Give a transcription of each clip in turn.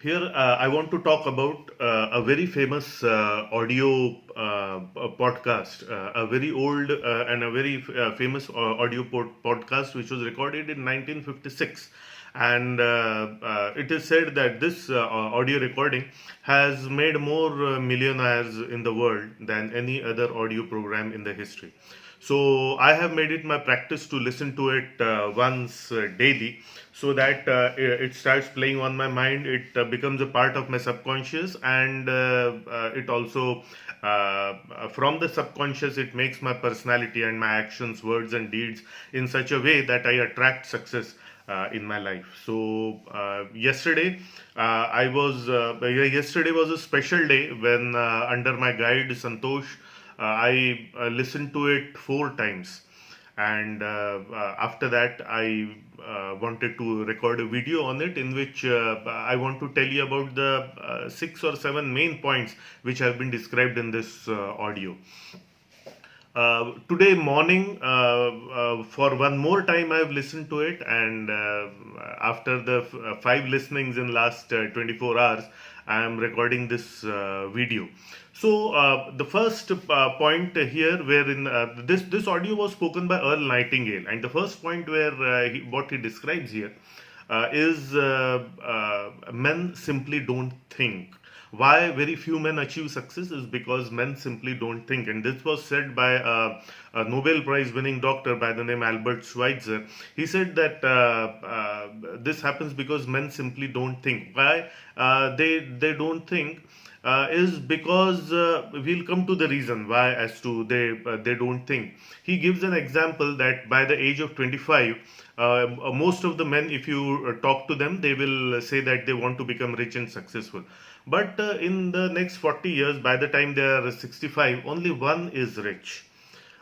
Here, I want to talk about a very famous audio podcast, a very old and a very famous audio podcast, which was recorded in 1956. And it is said that this audio recording has made more millionaires in the world than any other audio program in the history. So I have made it my practice to listen to it once daily, so that it starts playing on my mind. It becomes a part of my subconscious, and it also from the subconscious it makes my personality and my actions, words, and deeds in such a way that I attract success in my life. So yesterday was a special day when under my guide Santosh, I listened to it 4 times, and after that I wanted to record a video on it, in which I want to tell you about the 6 or 7 main points which have been described in this audio. Today morning, for one more time, I have listened to it, and after the 5 listenings in last 24 hours, I am recording this video. So the first point here, wherein this audio was spoken by Earl Nightingale, and the first point where what he describes here is men simply don't think. Why very few men achieve success is because men simply don't think. And this was said by a Nobel Prize winning doctor by the name Albert Schweitzer. He said that this happens because men simply don't think. Why they don't think is because we'll come to the reason why as to they don't think. He gives an example that by the age of 25, most of the men, if you talk to them, they will say that they want to become rich and successful. But in the next 40 years, by the time they are 65, only one is rich.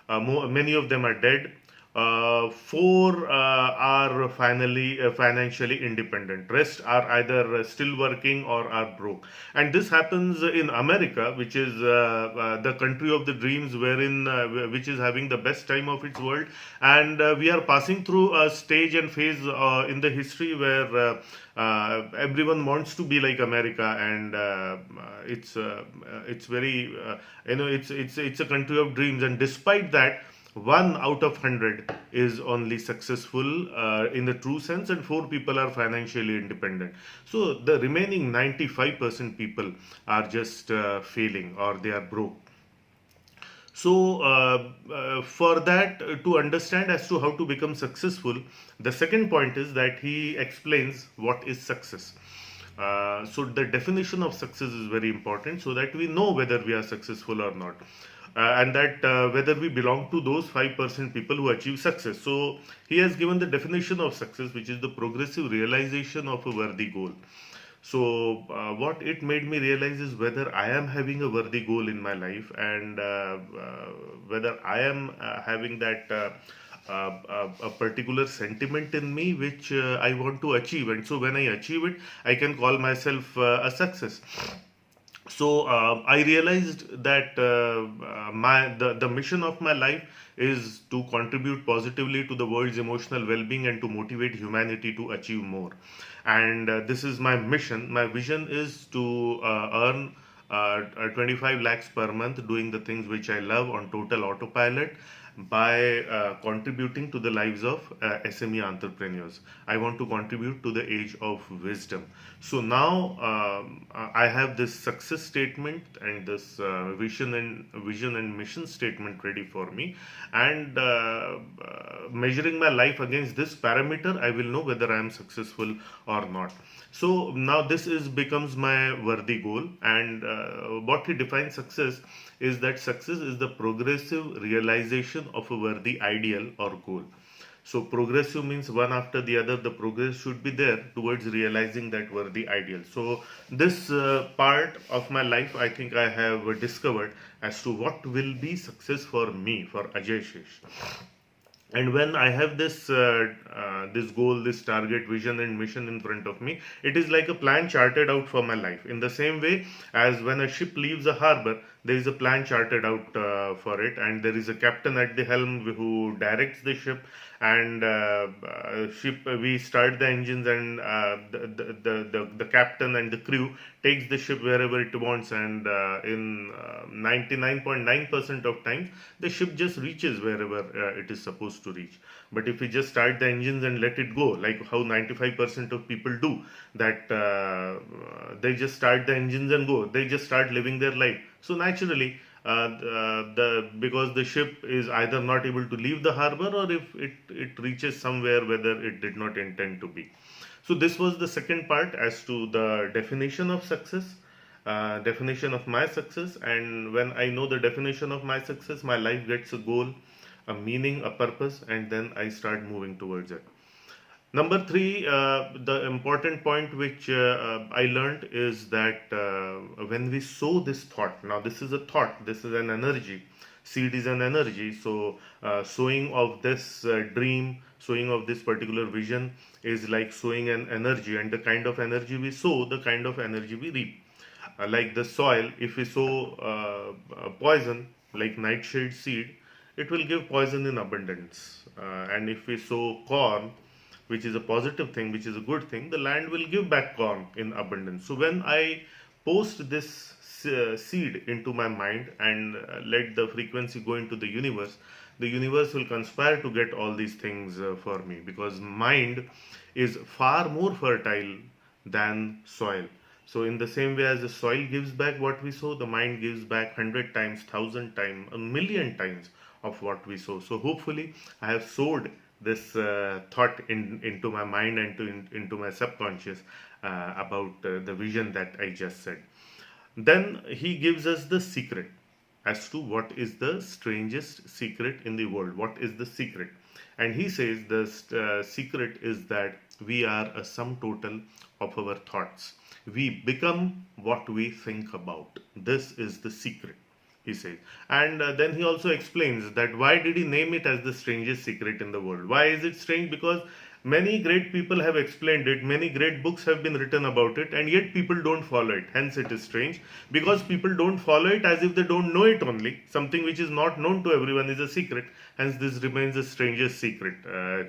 Many of them are dead. Four are finally financially independent. Rest are either still working or are broke. And this happens in America, which is the country of the dreams, wherein which is having the best time of its world. And we are passing through a stage and phase in the history where everyone wants to be like America, and it's very it's a country of dreams. And despite that, 1 out of 100 is only successful in the true sense, and 4 people are financially independent. So the remaining 95% people are just failing, or they are broke. So, for that, to understand as to how to become successful, the second point is that he explains what is success. So, the definition of success is very important, so that we know whether we are successful or not. And that whether we belong to those 5% people who achieve success. So, he has given the definition of success, which is the progressive realization of a worthy goal. So, what it made me realize is whether I am having a worthy goal in my life, and whether I am having that a particular sentiment in me which I want to achieve. And so, when I achieve it, I can call myself a success. So I realized that the mission of my life is to contribute positively to the world's emotional well-being and to motivate humanity to achieve more. And this is my mission. My vision is to earn 25 lakhs per month doing the things which I love on total autopilot, by contributing to the lives of SME entrepreneurs. I want to contribute to the age of wisdom. So now I have this success statement and this vision and mission statement ready for me, and measuring my life against this parameter, I will know whether I am successful or not. So now this is becomes my worthy goal, and what he defines success is that success is the progressive realization of a worthy ideal or goal. So progressive means one after the other, the progress should be there towards realizing that worthy ideal. So this part of my life, I think I have discovered as to what will be success for me, for Ajay Shesh. And when I have this goal, this target, vision, and mission in front of me, it is like a plan charted out for my life. In the same way as when a ship leaves a harbor, There is a plan charted out for it, and there is a captain at the helm who directs the ship. And ship we start the engines, and the captain and the crew takes the ship wherever it wants, and in 99.9% of times the ship just reaches wherever it is supposed to reach. But if we just start the engines and let it go, like how 95% of people do, that they just start the engines and go, they just start living their life. So naturally, the because the ship is either not able to leave the harbor, or if it reaches somewhere whether it did not intend to be. So this was the second part as to the definition of success, definition of my success. And when I know the definition of my success, my life gets a goal, a meaning, a purpose, and then I start moving towards it. Number three, the important point which I learned is that when we sow this thought, now this is a thought, this is an energy, seed is an energy. So, sowing of this dream, sowing of this particular vision is like sowing an energy, and the kind of energy we sow, the kind of energy we reap. Like the soil, if we sow poison, like nightshade seed, it will give poison in abundance. And if we sow corn, which is a positive thing, which is a good thing, the land will give back corn in abundance. So when I post this seed into my mind and let the frequency go into the universe will conspire to get all these things for me, because mind is far more fertile than soil. So in the same way as the soil gives back what we sow, the mind gives back 100 times, 1,000 times, a million times of what we sow. So hopefully I have sowed this thought into my mind and into my subconscious about the vision that I just said. Then he gives us the secret as to what is the strangest secret in the world. What is the secret? And he says the secret is that we are a sum total of our thoughts. We become what we think about. This is the secret, he says. And then he also explains that why did he name it as the strangest secret in the world. Why is it strange? Because many great people have explained it, many great books have been written about it, and yet people don't follow it. Hence it is strange, because people don't follow it as if they don't know it. Only something which is not known to everyone is a secret. Hence this remains the strangest secret,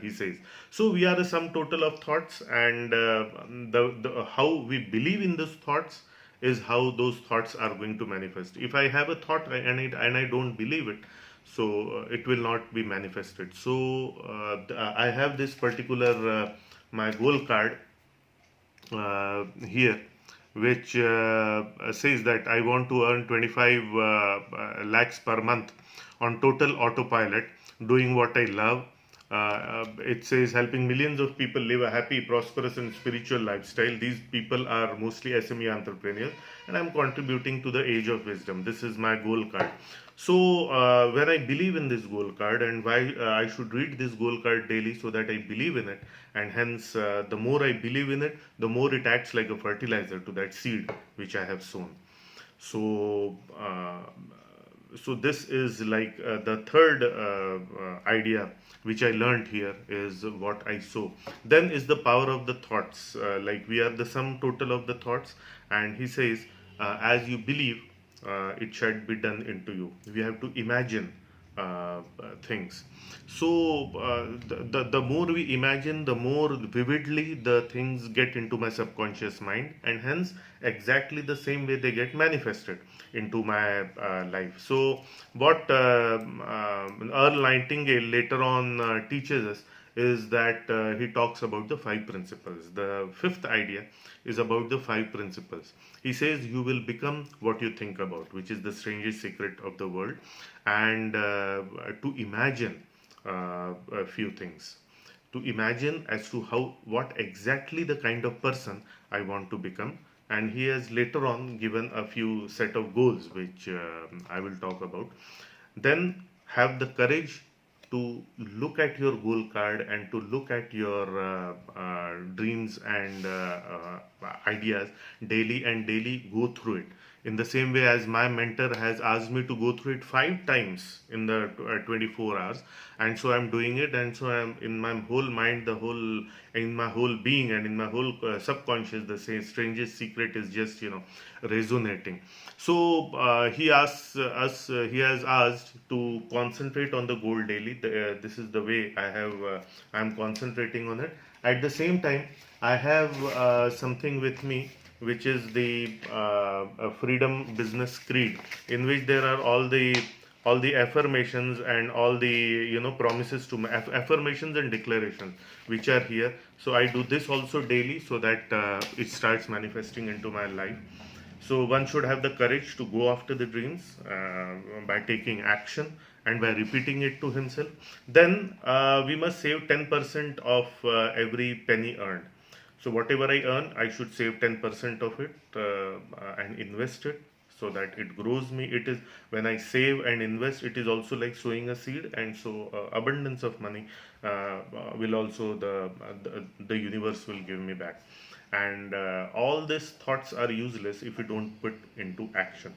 he says. So we are a sum total of thoughts, and how we believe in those thoughts is how those thoughts are going to manifest. If I have a thought and I don't believe it, so it will not be manifested. So I have this particular my goal card here, which says that I want to earn 25 lakhs per month on total autopilot, doing what I love. It says helping millions of people live a happy, prosperous, and spiritual lifestyle. These people are mostly SME entrepreneurs, and I'm contributing to the age of wisdom. This is my goal card. So, when I believe in this goal card, and why I should read this goal card daily, so that I believe in it, and hence the more I believe in it, the more it acts like a fertilizer to that seed which I have sown. So, so this is like the third idea which I learned here is what I sow. Then is the power of the thoughts. Like we are the sum total of the thoughts, and he says, as you believe, it should be done into you. We have to imagine things. So the more we imagine, the more vividly the things get into my subconscious mind, and hence exactly the same way they get manifested into my life. So what Earl Nightingale later on teaches us is that he talks about the five principles. The fifth idea is about the five principles. He says you will become what you think about, which is the strangest secret of the world, and to imagine a few things, to imagine as to how, what exactly the kind of person I want to become. And he has later on given a few set of goals which I will talk about. Then have the courage to look at your goal card and to look at your dreams and ideas daily, and daily go through it. In the same way as my mentor has asked me to go through it 5 times in the 24 hours, and so I'm doing it, and so I'm in my whole mind, the whole in my whole being, and in my whole subconscious, the same strangest secret is just resonating. So he asks us, he has asked to concentrate on the goal daily. This is the way I'm concentrating on it. At the same time, I have something with me, which is the Freedom Business Creed, in which there are all the affirmations and all the promises to affirmations and declarations which are here. So I do this also daily, so that it starts manifesting into my life. So one should have the courage to go after the dreams by taking action and by repeating it to himself. Then we must save 10% of every penny earned. So whatever I earn, I should save 10% of it and invest it so that it grows me. It is when I save and invest, it is also like sowing a seed, and so abundance of money will also the universe will give me back. And all these thoughts are useless if we don't put into action.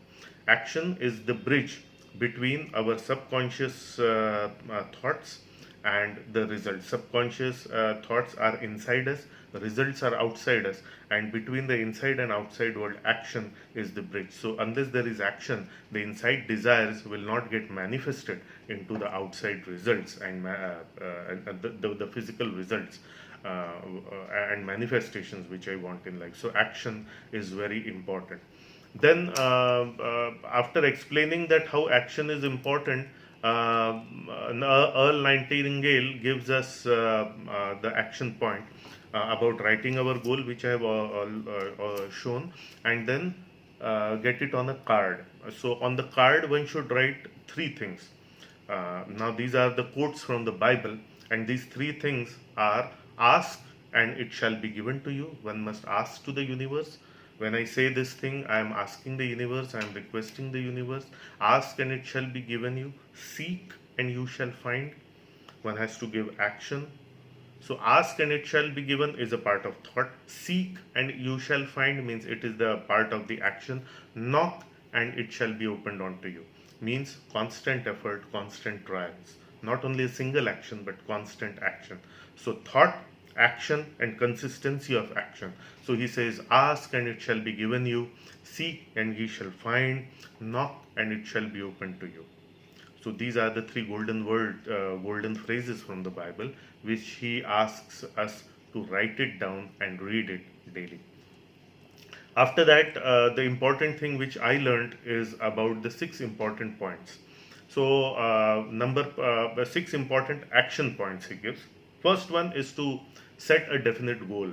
Action is the bridge between our subconscious thoughts and the results. Subconscious thoughts are inside us, the results are outside us, and between the inside and outside world, action is the bridge. So unless there is action, the inside desires will not get manifested into the outside results and the physical results and manifestations which I want in life. So action is very important. Then, after explaining that how action is important, Earl Nightingale gives us the action point about writing our goal, which I have shown, and then get it on a card. So, on the card, one should write three things. Now, these are the quotes from the Bible, and these three things are: ask and it shall be given to you. One must ask to the universe. When I say this thing, I am asking the universe, I am requesting the universe. Ask and it shall be given you. Seek and you shall find. One has to give action. So, ask and it shall be given is a part of thought. Seek and you shall find means it is the part of the action. Knock and it shall be opened unto you means constant effort, constant trials. Not only a single action, but constant action. So, thought, action, and consistency of action. So he says, ask and it shall be given you, seek and ye shall find, knock and it shall be opened to you. So these are the three golden phrases from the Bible, which he asks us to write it down and read it daily. After that, the important thing which I learned is about the 6 important points. So, six important action points he gives. First one is to set a definite goal.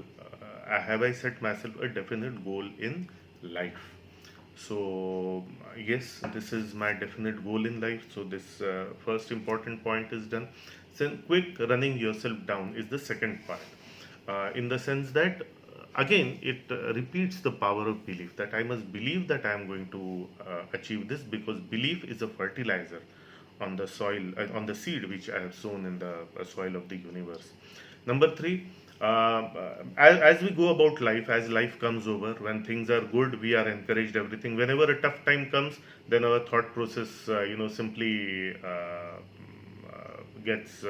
Have I set myself a definite goal in life? So, yes, this is my definite goal in life. So, this first important point is done. Then, quick running yourself down is the second part. In the sense that, again, it repeats the power of belief, that I must believe that I am going to achieve this, because belief is a fertilizer on the soil, on the seed which I have sown in the soil of the universe. Number three, as we go about life, as life comes over, when things are good, we are encouraged everything. Whenever a tough time comes, then our thought process, simply gets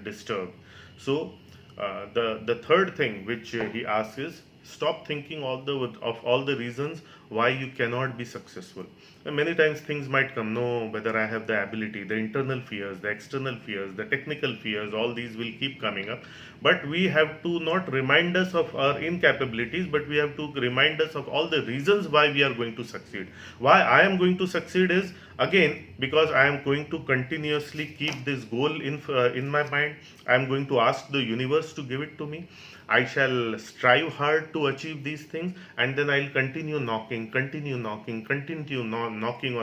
disturbed. So, the third thing which he asks is, stop thinking of all the reasons why you cannot be successful. And many times things might come, no, whether I have the ability, the internal fears, the external fears, the technical fears, all these will keep coming up. But we have to not remind us of our incapabilities, but we have to remind us of all the reasons why we are going to succeed. Why I am going to succeed is, again, because I am going to continuously keep this goal in my mind. I am going to ask the universe to give it to me. I shall strive hard to achieve these things, and then I'll continue knocking on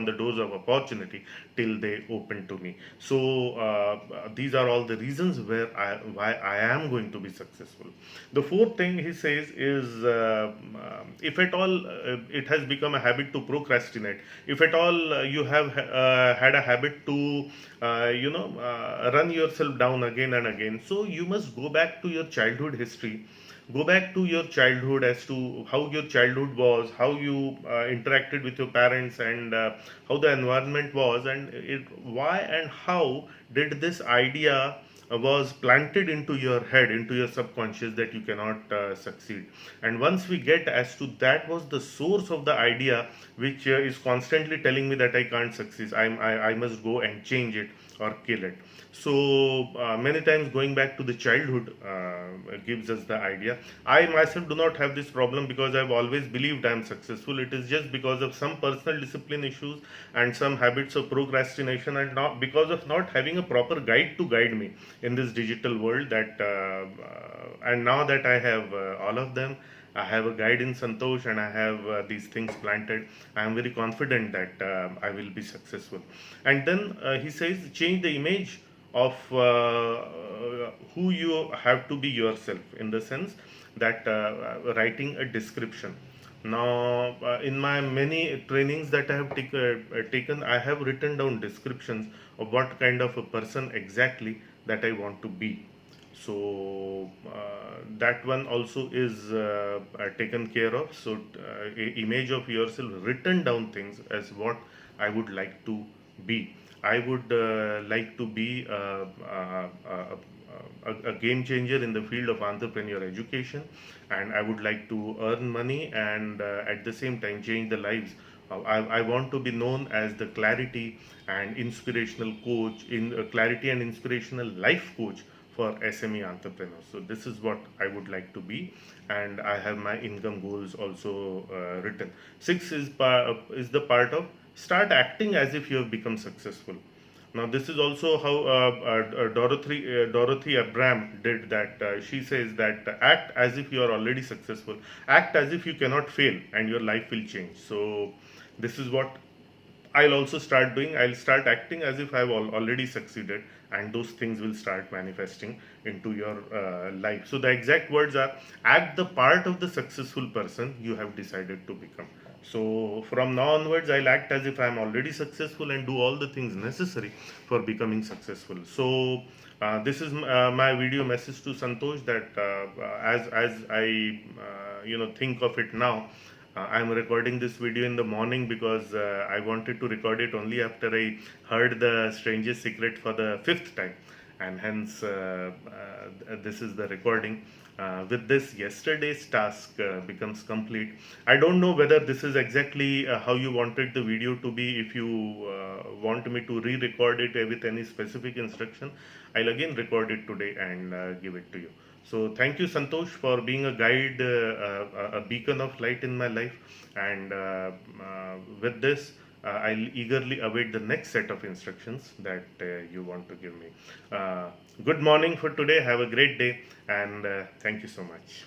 the doors of opportunity till they open to me. So these are all the reasons why I am going to be successful. The fourth thing he says is, if at all it has become a habit to procrastinate, if at all you have had a habit to run yourself down again and again, so you must go back to your childhood history, Go back to your childhood, as to how your childhood was, how you interacted with your parents, and how the environment was, and why and how did this idea was planted into your head, into your subconscious, that you cannot succeed. And once we get as to that was the source of the idea, which is constantly telling me that I can't succeed, I must go and change it or kill it. So many times going back to the childhood gives us the idea. I myself do not have this problem because I've always believed I'm successful. It is just because of some personal discipline issues and some habits of procrastination, and not because of not having a proper guide to guide me in this digital world. And now that I have all of them, I have a guide in Santosh, and I have these things planted. I am very confident that I will be successful. And then he says, change the image of who you have to be yourself, in the sense that writing a description. Now, in my many trainings that I have taken, I have written down descriptions of what kind of a person exactly that I want to be. So that one also is taken care of. So image of yourself, written down things as what I would like to be. I would like to be a game changer in the field of entrepreneur education, and I would like to earn money and at the same time change the lives. I want to be known as the clarity and inspirational coach, in clarity and inspirational life coach for SME entrepreneurs. So this is what I would like to be, and I have my income goals also written. Six is the part of start acting as if you have become successful. Now, this is also how Dorothy Abram did that. She says that act as if you are already successful, act as if you cannot fail, and your life will change. So, this is what I'll also start doing. I'll start acting as if I've already succeeded, and those things will start manifesting into your life. So, the exact words are, act the part of the successful person you have decided to become. So, from now onwards, I'll act as if I'm already successful and do all the things necessary for becoming successful. So, this is my video message to Santosh, that as I think of it now, I'm recording this video in the morning because I wanted to record it only after I heard the strangest secret for the fifth time, and hence this is the recording. With this, yesterday's task becomes complete. I don't know whether this is exactly how you wanted the video to be. If you want me to re-record it with any specific instruction, I'll again record it today and give it to you. So thank you, Santosh, for being a guide, a beacon of light in my life. And with this, I'll eagerly await the next set of instructions that you want to give me. Good morning for today. Have a great day, and thank you so much.